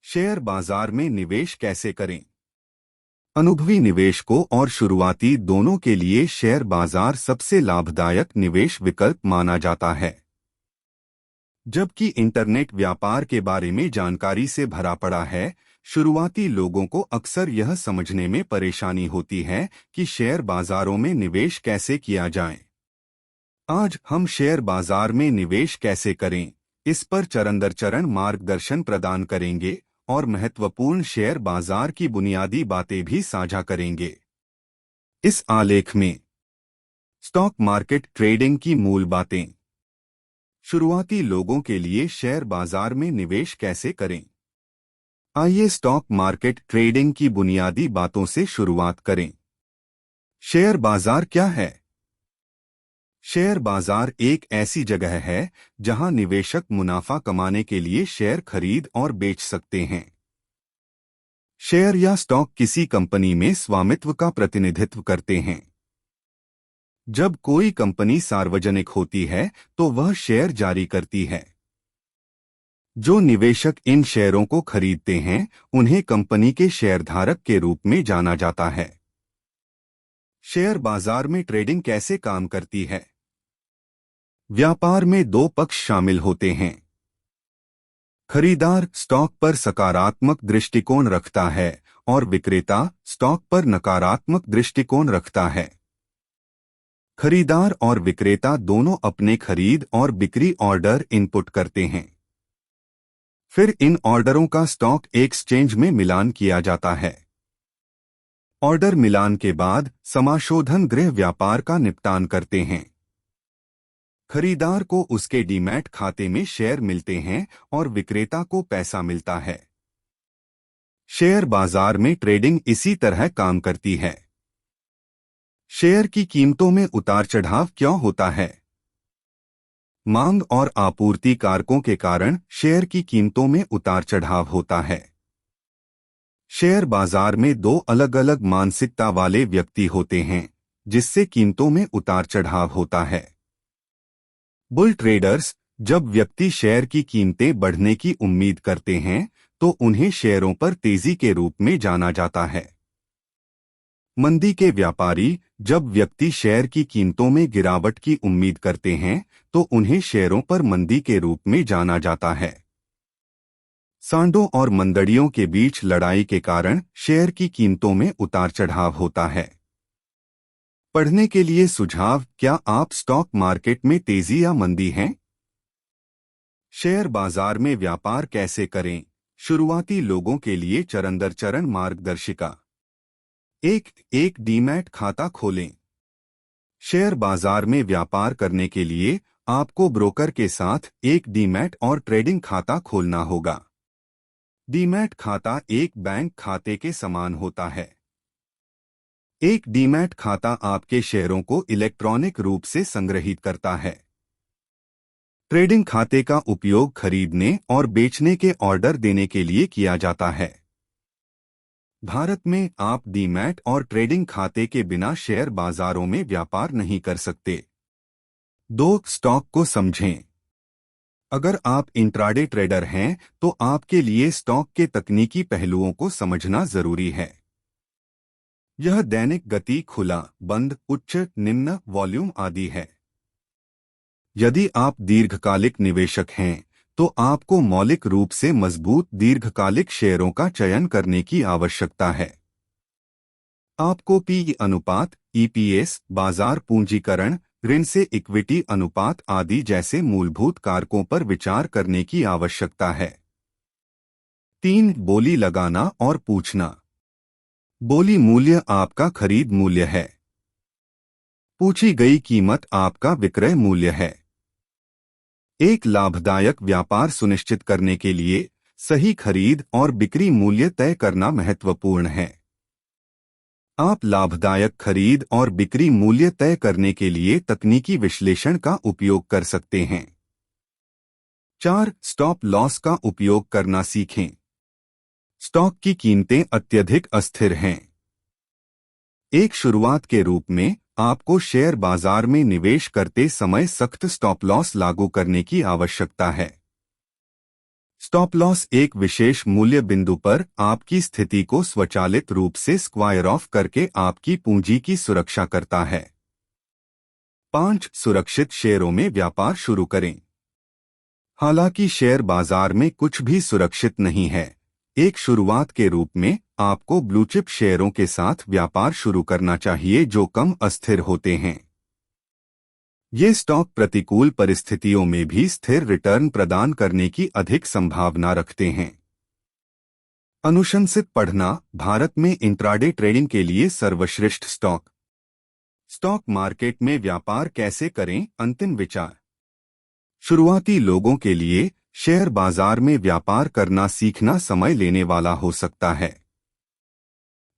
Share बाजार में निवेश कैसे करें? अनुभवी निवेशकों और शुरुआती दोनों के लिए शेयर बाजार सबसे लाभदायक निवेश विकल्प माना जाता है। जबकि इंटरनेट व्यापार के बारे में जानकारी से भरा पड़ा है, शुरुआती लोगों को अक्सर यह समझने में परेशानी होती है कि शेयर बाजारों में निवेश कैसे किया जाए। आज हम शेयर बाजार में निवेश कैसे करें, इस पर चरण दर चरण मार्गदर्शन प्रदान करेंगे और महत्वपूर्ण शेयर बाजार की बुनियादी बातें भी साझा करेंगे। इस आलेख में स्टॉक मार्केट ट्रेडिंग की मूल बातें, शुरुआती लोगों के लिए शेयर बाजार में निवेश कैसे करें। आइए स्टॉक मार्केट ट्रेडिंग की बुनियादी बातों से शुरुआत करें। शेयर बाजार क्या है? शेयर बाजार एक ऐसी जगह है जहां निवेशक मुनाफा कमाने के लिए शेयर खरीद और बेच सकते हैं। शेयर या स्टॉक किसी कंपनी में स्वामित्व का प्रतिनिधित्व करते हैं। जब कोई कंपनी सार्वजनिक होती है तो वह शेयर जारी करती है। जो निवेशक इन शेयरों को खरीदते हैं उन्हें कंपनी के शेयरधारक के रूप में जाना जाता है। शेयर बाजार में ट्रेडिंग कैसे काम करती है? व्यापार में दो पक्ष शामिल होते हैं। खरीदार स्टॉक पर सकारात्मक दृष्टिकोण रखता है और विक्रेता स्टॉक पर नकारात्मक दृष्टिकोण रखता है। खरीदार और विक्रेता दोनों अपने खरीद और बिक्री ऑर्डर इनपुट करते हैं। फिर इन ऑर्डरों का स्टॉक एक्सचेंज में मिलान किया जाता है। ऑर्डर मिलान के बाद समाशोधन गृह व्यापार का निपटान करते हैं। खरीदार को उसके डीमैट खाते में शेयर मिलते हैं और विक्रेता को पैसा मिलता है। शेयर बाजार में ट्रेडिंग इसी तरह काम करती है। शेयर की कीमतों में उतार चढ़ाव क्यों होता है? मांग और आपूर्ति कारकों के कारण शेयर की कीमतों में उतार चढ़ाव होता है। शेयर बाजार में दो अलग अलग मानसिकता वाले व्यक्ति होते हैं, जिससे कीमतों में उतार चढ़ाव होता है। बुल ट्रेडर्स, जब व्यक्ति शेयर की कीमतें बढ़ने की उम्मीद करते हैं तो उन्हें शेयरों पर तेजी के रूप में जाना जाता है। मंदी के व्यापारी, जब व्यक्ति शेयर की कीमतों में गिरावट की उम्मीद करते हैं तो उन्हें शेयरों पर मंदी के रूप में जाना जाता है। सांडों और मंदड़ियों के बीच लड़ाई के कारण शेयर की कीमतों में उतार चढ़ाव होता है। पढ़ने के लिए सुझाव, क्या आप स्टॉक मार्केट में तेजी या मंदी हैं? शेयर बाजार में व्यापार कैसे करें, शुरुआती लोगों के लिए चरण दर चरण मार्गदर्शिका। एक डीमैट खाता खोलें। शेयर बाजार में व्यापार करने के लिए आपको ब्रोकर के साथ एक डीमैट और ट्रेडिंग खाता खोलना होगा। डीमैट खाता एक बैंक खाते के समान होता है। एक डीमैट खाता आपके शेयरों को इलेक्ट्रॉनिक रूप से संग्रहित करता है। ट्रेडिंग खाते का उपयोग खरीदने और बेचने के ऑर्डर देने के लिए किया जाता है। भारत में आप डीमैट और ट्रेडिंग खाते के बिना शेयर बाजारों में व्यापार नहीं कर सकते। दो स्टॉक को समझें। अगर आप इंट्राडे ट्रेडर हैं तो आपके लिए स्टॉक के तकनीकी पहलुओं को समझना जरूरी है। यह दैनिक गति, खुला, बंद, उच्च, निम्न, वॉल्यूम आदि है। यदि आप दीर्घकालिक निवेशक हैं तो आपको मौलिक रूप से मजबूत दीर्घकालिक शेयरों का चयन करने की आवश्यकता है। आपको पीई अनुपात, ईपीएस, बाजार पूंजीकरण, ऋण से इक्विटी अनुपात आदि जैसे मूलभूत कारकों पर विचार करने की आवश्यकता है। 3. बोली लगाना और पूछना। बोली मूल्य आपका खरीद मूल्य है। पूछी गई कीमत आपका विक्रय मूल्य है। एक लाभदायक व्यापार सुनिश्चित करने के लिए सही खरीद और बिक्री मूल्य तय करना महत्वपूर्ण है। आप लाभदायक खरीद और बिक्री मूल्य तय करने के लिए तकनीकी विश्लेषण का उपयोग कर सकते हैं। 4. स्टॉप लॉस का उपयोग करना सीखें। स्टॉक की कीमतें अत्यधिक अस्थिर हैं। एक शुरुआत के रूप में आपको शेयर बाजार में निवेश करते समय सख्त स्टॉप लॉस लागू करने की आवश्यकता है। स्टॉप लॉस एक विशेष मूल्य बिंदु पर आपकी स्थिति को स्वचालित रूप से स्क्वायर ऑफ करके आपकी पूंजी की सुरक्षा करता है। 5. सुरक्षित शेयरों में व्यापार शुरू करें। हालांकि शेयर बाजार में कुछ भी सुरक्षित नहीं है, एक शुरुआत के रूप में आपको ब्लूचिप शेयरों के साथ व्यापार शुरू करना चाहिए जो कम अस्थिर होते हैं। ये स्टॉक प्रतिकूल परिस्थितियों में भी स्थिर रिटर्न प्रदान करने की अधिक संभावना रखते हैं। अनुशंसित पढ़ना, भारत में इंट्राडे ट्रेडिंग के लिए सर्वश्रेष्ठ स्टॉक। स्टॉक मार्केट में व्यापार कैसे करें, अंतिम विचार। शुरुआती लोगों के लिए शेयर बाजार में व्यापार करना सीखना समय लेने वाला हो सकता है,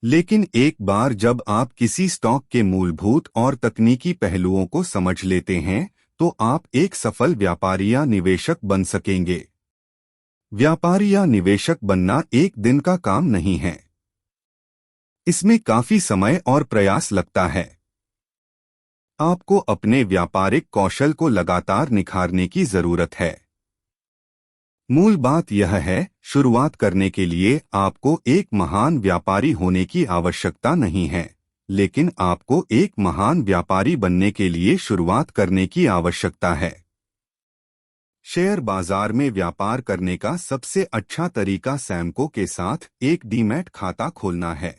लेकिन एक बार जब आप किसी स्टॉक के मूलभूत और तकनीकी पहलुओं को समझ लेते हैं तो आप एक सफल व्यापारी या निवेशक बन सकेंगे। व्यापारी या निवेशक बनना एक दिन का काम नहीं है, इसमें काफी समय और प्रयास लगता है। आपको अपने व्यापारिक कौशल को लगातार निखारने की जरूरत है। मूल बात यह है, शुरुआत करने के लिए आपको एक महान व्यापारी होने की आवश्यकता नहीं है, लेकिन आपको एक महान व्यापारी बनने के लिए शुरुआत करने की आवश्यकता है। शेयर बाजार में व्यापार करने का सबसे अच्छा तरीका सैमको के साथ एक डीमैट खाता खोलना है।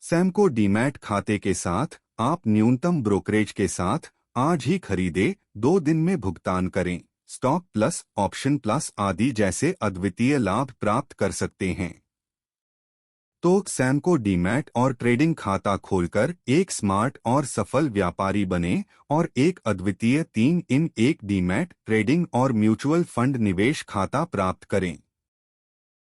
सैमको डीमैट खाते के साथ आप न्यूनतम ब्रोकरेज के साथ आज ही खरीदे, 2 दिन में भुगतान करें, स्टॉक प्लस, ऑप्शन प्लस आदि जैसे अद्वितीय लाभ प्राप्त कर सकते हैं। तो सैमको डीमैट और ट्रेडिंग खाता खोलकर एक स्मार्ट और सफल व्यापारी बने और एक अद्वितीय 3 in 1 डीमैट, ट्रेडिंग और म्यूचुअल फंड निवेश खाता प्राप्त करें।